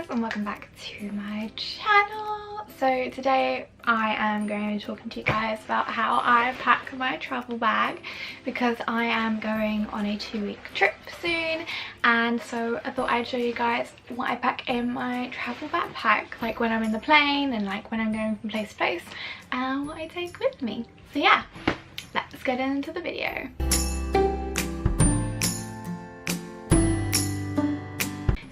and welcome back to my channel. So today I am going to be talking to you guys about how I pack my travel bag because I am going on a 2-week trip soon, and so I thought I'd show you guys what I pack in my travel backpack, like when I'm in the plane and like when I'm going from place to place, and what I take with me. So yeah, let's get into the video.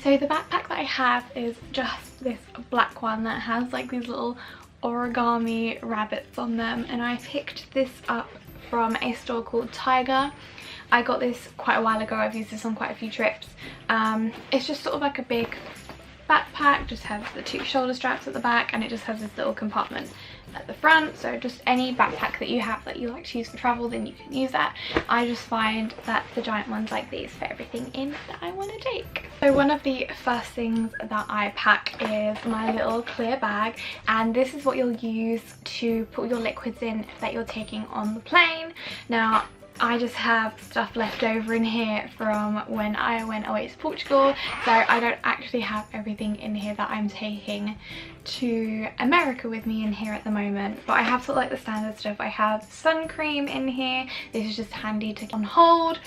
So the backpack that I have is just this black one that has like these little origami rabbits on them, and I picked this up from a store called Tiger. I got this quite a while ago. I've used this on quite a few trips. It's just sort of like a big backpack, just has the 2 shoulder straps at the back, and it just has this little compartment at the front. So just any backpack that you have that you like to use for travel, then you can use that. I just find that the giant ones like these fit everything in that I want to take. So one of the first things that I pack is my little clear bag, and this is what you'll use to put your liquids in that you're taking on the plane. Now I just have stuff left over in here from when I went away to Portugal, so I don't actually have everything in here that I'm taking to America with me in here at the moment, but I have sort of like the standard stuff. I have sun cream in here. This is just handy to on hold,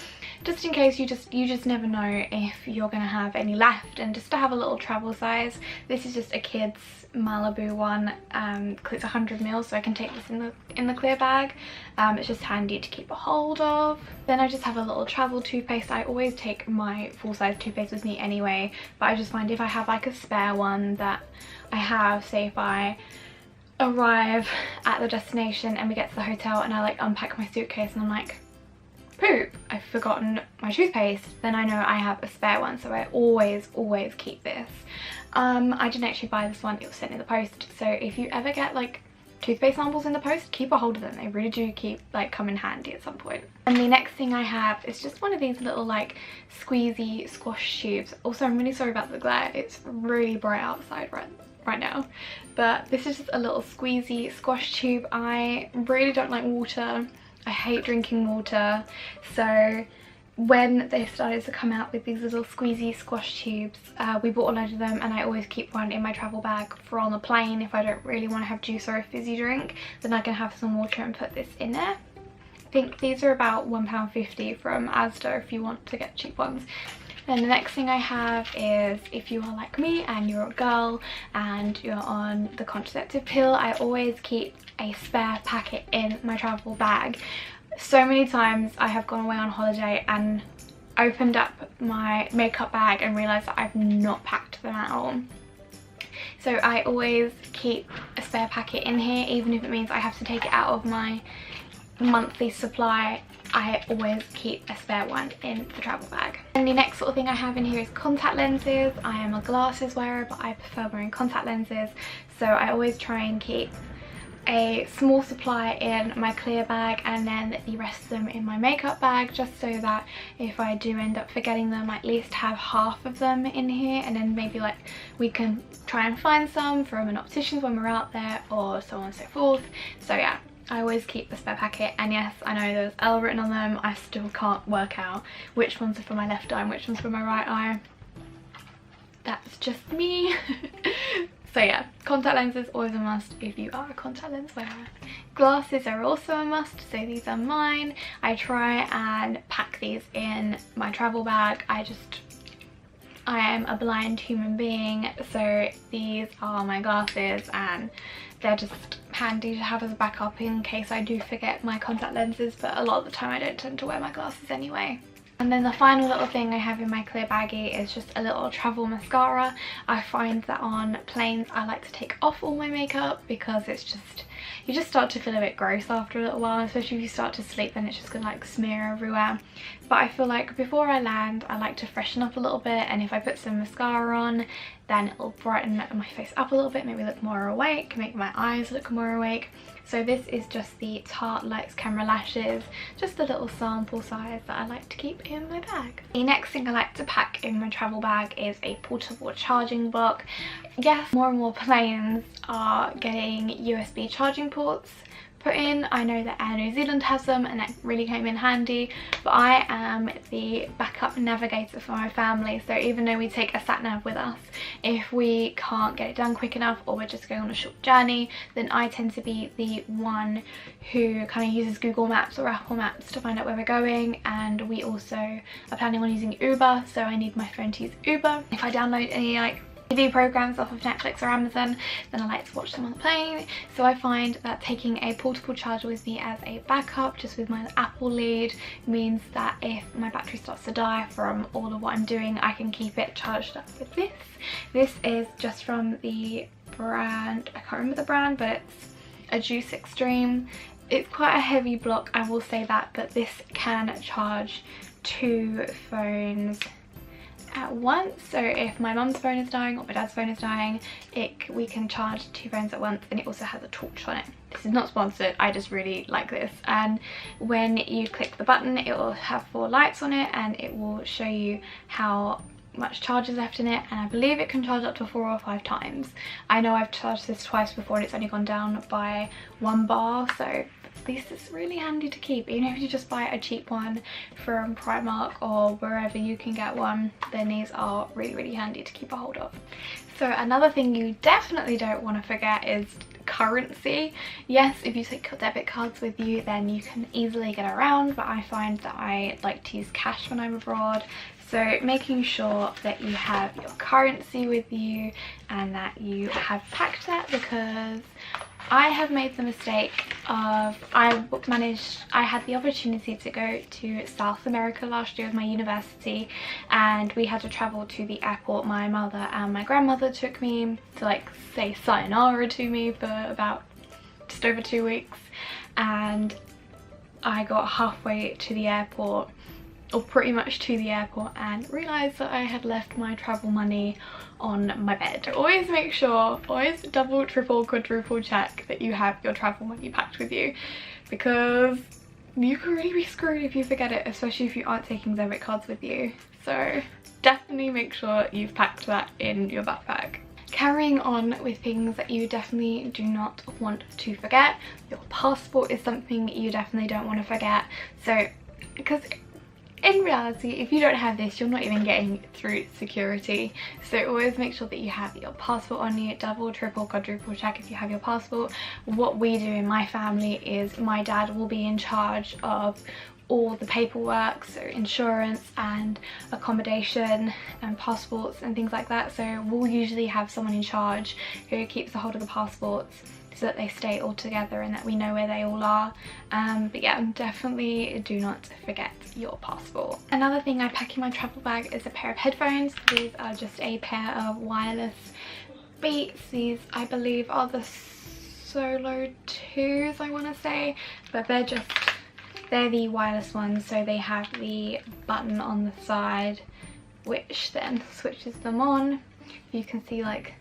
just in case you just never know if you're gonna have any left, and just to have a little travel size. This is just a kid's Malibu one. It's 100ml, so I can take this in the clear bag. It's just handy to keep a hold of. Then I just have a little travel toothpaste. I always take my full-size toothpaste with me anyway, but I just find if I have like a spare one that I have, say if I arrive at the destination and we get to the hotel and I like unpack my suitcase and I'm like, poop, I've forgotten my toothpaste, then I know I have a spare one, so I always keep this. I didn't actually buy this one, it was sent in the post, so if you ever get like toothpaste samples in the post, keep a hold of them. They really do come in handy at some point. And the next thing I have is just one of these little like squeezy squash tubes. Also, I'm really sorry about the glare, it's really bright outside right now, but this is just a little squeezy squash tube. I really don't like water. I hate drinking water, so when they started to come out with these little squeezy squash tubes, we bought a load of them, and I always keep one in my travel bag for on the plane. If I don't really want to have juice or a fizzy drink, then I can have some water and put this in there. I think these are about £1.50 from Asda if you want to get cheap ones. And the next thing I have is, if you are like me and you're a girl and you're on the contraceptive pill, I always keep a spare packet in my travel bag. So many times I have gone away on holiday and opened up my makeup bag and realised that I've not packed them at all. So I always keep a spare packet in here, even if it means I have to take it out of my monthly supply. I always keep a spare one in the travel bag. And the next sort of thing I have in here is contact lenses. I am a glasses wearer, but I prefer wearing contact lenses, so I always try and keep a small supply in my clear bag and then the rest of them in my makeup bag, just so that if I do end up forgetting them, I at least have half of them in here, and then maybe like we can try and find some from an optician's when we're out there, or so on and so forth. So yeah, I always keep a spare packet. And yes, I know there's L written on them. I still can't work out which ones are for my left eye and which ones for my right eye. That's just me. So yeah, contact lenses always a must if you are a contact lens wearer. Glasses are also a must, so these are mine. I try and pack these in my travel bag. I am a blind human being, so these are my glasses, and they're just handy to have as a backup in case I do forget my contact lenses, but a lot of the time I don't tend to wear my glasses anyway. And then the final little thing I have in my clear baggie is just a little travel mascara. I find that on planes I like to take off all my makeup because it's just, you just start to feel a bit gross after a little while, especially if you start to sleep, then it's just gonna like smear everywhere. But I feel like before I land I like to freshen up a little bit, and if I put some mascara on, then it'll brighten my face up a little bit, make me look more awake, make my eyes look more awake. So this is just the Tarte Lights Camera Lashes, just a little sample size that I like to keep in my bag. The next thing I like to pack in my travel bag is a portable charging block. Yes, more and more planes are getting USB charging ports put in. I know that Air New Zealand has them and that really came in handy, but I am the backup navigator for my family, so even though we take a sat nav with us, if we can't get it done quick enough or we're just going on a short journey, then I tend to be the one who kind of uses Google Maps or Apple Maps to find out where we're going. And we also are planning on using Uber, so I need my phone to use Uber. If I download any like TV programs off of Netflix or Amazon, then I like to watch them on the plane. So I find that taking a portable charger with me as a backup, just with my Apple lead, means that if my battery starts to die from all of what I'm doing, I can keep it charged up with this. This is just from the brand, I can't remember the brand, but it's a Juice Extreme. It's quite a heavy block, I will say that, but this can charge 2 phones at once. So if my mum's phone is dying or my dad's phone is dying, we can charge 2 phones at once, and it also has a torch on it. This is not sponsored, I just really like this. And when you click the button, it will have 4 lights on it, and it will show you how much charge is left in it, and I believe it can charge up to 4 or 5 times. I know I've charged this twice before and it's only gone down by 1 bar, so this is really handy to keep. Even if you just buy a cheap one from Primark or wherever you can get one, then these are really handy to keep a hold of. So another thing you definitely don't want to forget is currency. Yes, if you take your debit cards with you, then you can easily get around, but I find that I like to use cash when I'm abroad. So making sure that you have your currency with you and that you have packed that, because I have made the mistake of, I had the opportunity to go to South America last year with my university, and we had to travel to the airport. My mother and my grandmother took me to like say sayonara to me for about just over 2 weeks, and I got halfway to the airport, or pretty much to the airport, and realised that I had left my travel money on my bed. Always make sure, always double, triple, quadruple check that you have your travel money packed with you, because you can really be screwed if you forget it, especially if you aren't taking debit cards with you. So definitely make sure you've packed that in your backpack. Carrying on with things that you definitely do not want to forget, your passport is something you definitely don't want to forget. So, because in reality, if you don't have this, you're not even getting through security. So always make sure that you have your passport on you. Double, triple, quadruple check if you have your passport. What we do in my family is my dad will be in charge of all the paperwork, so insurance and accommodation and passports and things like that. So we'll usually have someone in charge who keeps a hold of the passports, so that they stay all together and that we know where they all are. But yeah, definitely do not forget your passport. Another thing I pack in my travel bag is a pair of headphones. These are just a pair of wireless Beats. These I believe are the Solo 2s, I want to say, but they're the wireless ones, so they have the button on the side which then switches them on. You can see like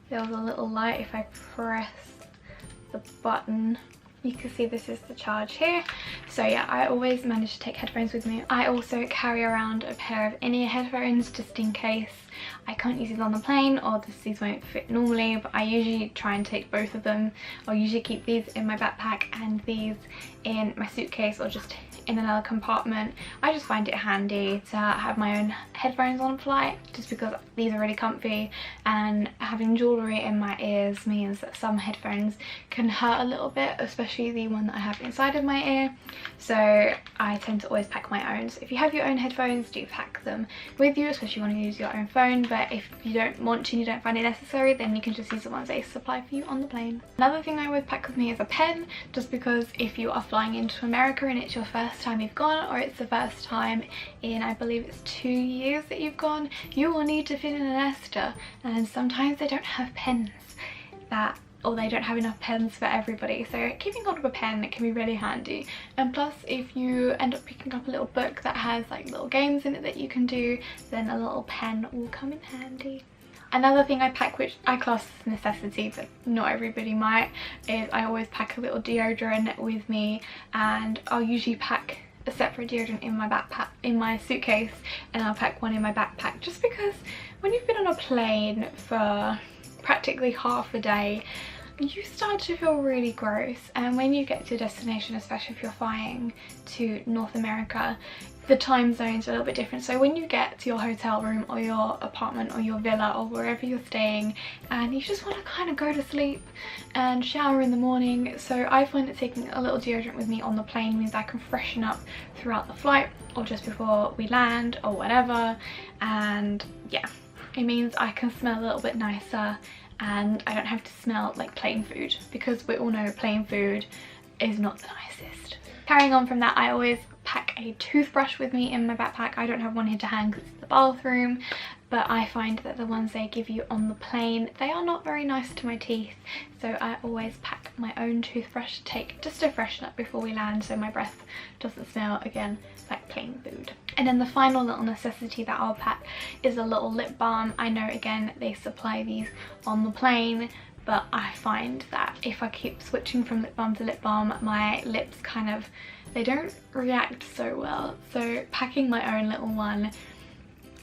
there's a little light. If I press the button, you can see this is the charge here. So yeah, I always manage to take headphones with me. I also carry around a pair of in-ear headphones just in case I can't use these on the plane, or these won't fit normally, but I usually try and take both of them. I'll usually keep these in my backpack and these in my suitcase or just in another compartment. I just find it handy to have my own headphones on flight, just because these are really comfy, and having jewellery in my ears means that some headphones can hurt a little bit, especially the one that I have inside of my ear. So I tend to always pack my own. So if you have your own headphones, do pack them with you, especially if you want to use your own phone. But if you don't want to and you don't find it necessary, then you can just use the ones they supply for you on the plane. Another thing I always pack with me is a pen, just because if you are flying into America and it's your first time you've gone, or it's the first time in I believe it's 2 years that you've gone, you will need to fill in an ESTA, and sometimes they don't have pens or they don't have enough pens for everybody. So keeping hold of a pen can be really handy. And plus, if you end up picking up a little book that has like little games in it that you can do, then a little pen will come in handy. Another thing I pack, which I class as a necessity but not everybody might, is I always pack a little deodorant with me, and I'll usually pack a separate deodorant in my backpack, in my suitcase, and I'll pack one in my backpack, just because when you've been on a plane for practically half a day, you start to feel really gross. And when you get to a destination, especially if you're flying to North America, the time zones are a little bit different. So when you get to your hotel room or your apartment or your villa or wherever you're staying, and you just want to kind of go to sleep and shower in the morning, so I find that taking a little deodorant with me on the plane means I can freshen up throughout the flight or just before we land or whatever. And yeah, it means I can smell a little bit nicer and I don't have to smell like plain food, because we all know plain food is not the nicest. Carrying on from that, I always pack a toothbrush with me in my backpack. I don't have one here to hand because it's the bathroom, but I find that the ones they give you on the plane, they are not very nice to my teeth, so I always pack my own toothbrush to take just to freshen up before we land, so my breath doesn't smell again like plain food. And then the final little necessity that I'll pack is a little lip balm. I know again they supply these on the plane, but I find that if I keep switching from lip balm to lip balm, my lips kind of, they don't react so well. So packing my own little one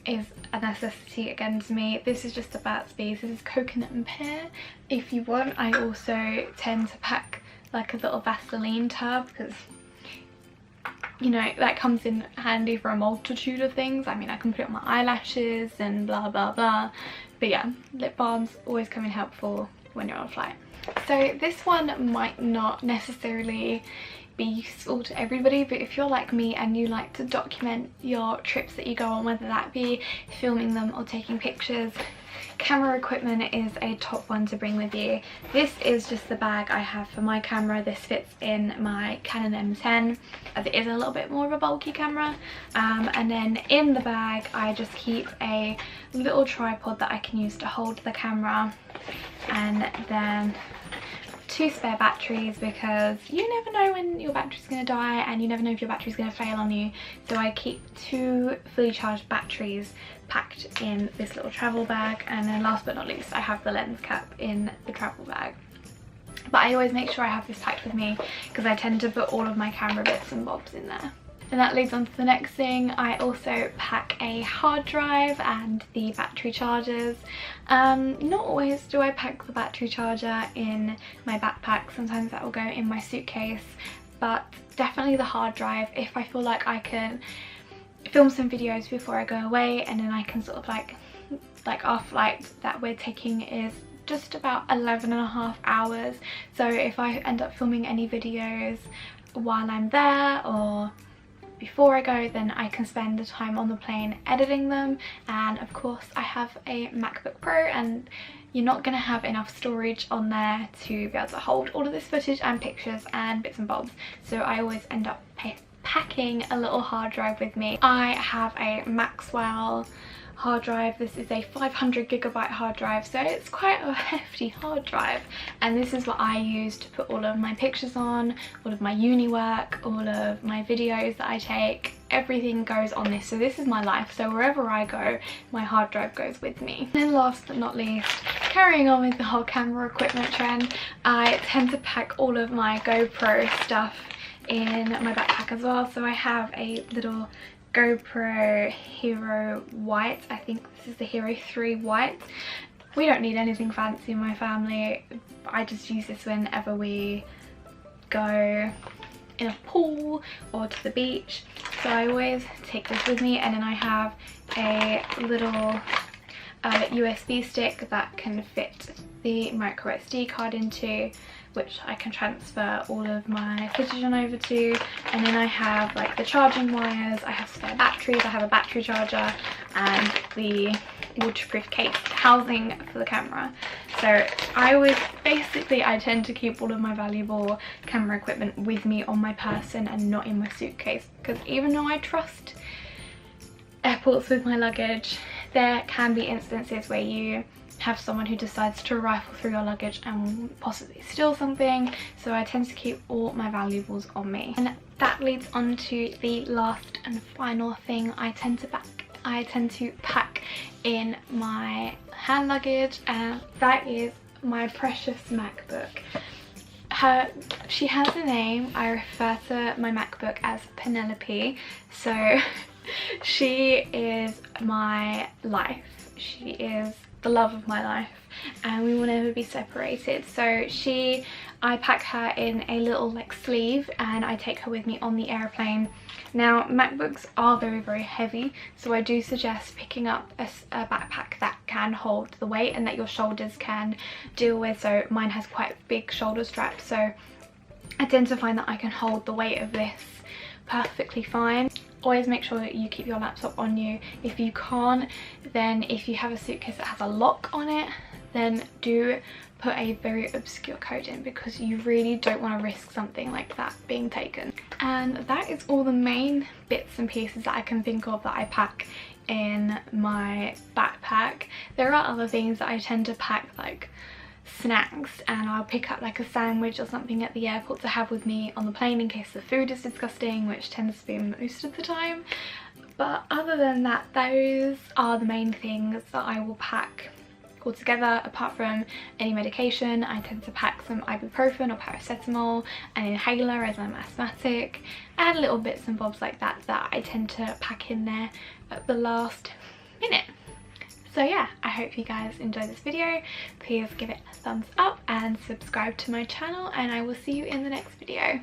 is a necessity again to me. This is just a Burt's Bees. This is coconut and pear. If you want, I also tend to pack like a little Vaseline tub, because you know that comes in handy for a multitude of things. I mean, I can put it on my eyelashes and blah blah blah, but yeah, lip balms always come in helpful when you're on a flight. So this one might not necessarily be useful to everybody, but if you're like me and you like to document your trips that you go on, whether that be filming them or taking pictures, camera equipment is a top one to bring with you. This is just the bag I have for my camera. This fits in my Canon M10 as it is a little bit more of a bulky camera, and then in the bag I just keep a little tripod that I can use to hold the camera, and then 2 spare batteries, because you never know when your battery's going to die and you never know if your battery's going to fail on you. So I keep 2 fully charged batteries packed in this little travel bag, and then last but not least I have the lens cap in the travel bag. But I always make sure I have this packed with me because I tend to put all of my camera bits and bobs in there. And that leads on to the next thing. I also pack a hard drive and the battery chargers. Not always do I pack the battery charger in my backpack. Sometimes that will go in my suitcase, but definitely the hard drive if I feel like I can film some videos before I go away, and then I can sort of like our flight that we're taking is just about 11.5 hours. So if I end up filming any videos while I'm there or before I go, then I can spend the time on the plane editing them. And of course I have a MacBook Pro, and you're not going to have enough storage on there to be able to hold all of this footage and pictures and bits and bobs, so I always end up packing a little hard drive with me. I have a Maxwell hard drive. This is a 500GB hard drive, so it's quite a hefty hard drive, and this is what I use to put all of my pictures on, all of my uni work, all of my videos that I take. Everything goes on this, so this is my life, so wherever I go my hard drive goes with me. And then last but not least, carrying on with the whole camera equipment trend, I tend to pack all of my GoPro stuff in my backpack as well. So I have a little GoPro Hero White. I think this is the Hero 3 White. We don't need anything fancy in my family. I just use this whenever we go in a pool or to the beach, so I always take this with me. And then I have a little USB stick that can fit the micro SD card into, which I can transfer all of my footage on over to. And then I have like the charging wires, I have spare batteries, I have a battery charger and the waterproof case housing for the camera. So I always, basically I tend to keep all of my valuable camera equipment with me on my person and not in my suitcase, because even though I trust airports with my luggage, there can be instances where you have someone who decides to rifle through your luggage and possibly steal something, so I tend to keep all my valuables on me. And that leads on to the last and final thing I tend to pack. I tend to pack in my hand luggage, and that is my precious MacBook. She has a name. I refer to my MacBook as Penelope, so she is my life. She is the love of my life and we will never be separated. So I pack her in a little like sleeve and I take her with me on the airplane. Now MacBooks are very, very heavy, so I do suggest picking up a backpack that can hold the weight and that your shoulders can deal with. So mine has quite big shoulder straps, so I tend to find that I can hold the weight of this perfectly fine. Always make sure that you keep your laptop on you. If you can't, then if you have a suitcase that has a lock on it, then do put a very obscure code in, because you really don't want to risk something like that being taken. And that is all the main bits and pieces that I can think of that I pack in my backpack. There are other things that I tend to pack, like snacks, and I'll pick up like a sandwich or something at the airport to have with me on the plane in case the food is disgusting, which tends to be most of the time. But other than that, those are the main things that I will pack all together. Apart from any medication, I tend to pack some ibuprofen or paracetamol, an inhaler as I'm asthmatic, and little bits and bobs like that that I tend to pack in there at the last minute. So yeah, I hope you guys enjoyed this video. Please give it a thumbs up and subscribe to my channel, and I will see you in the next video.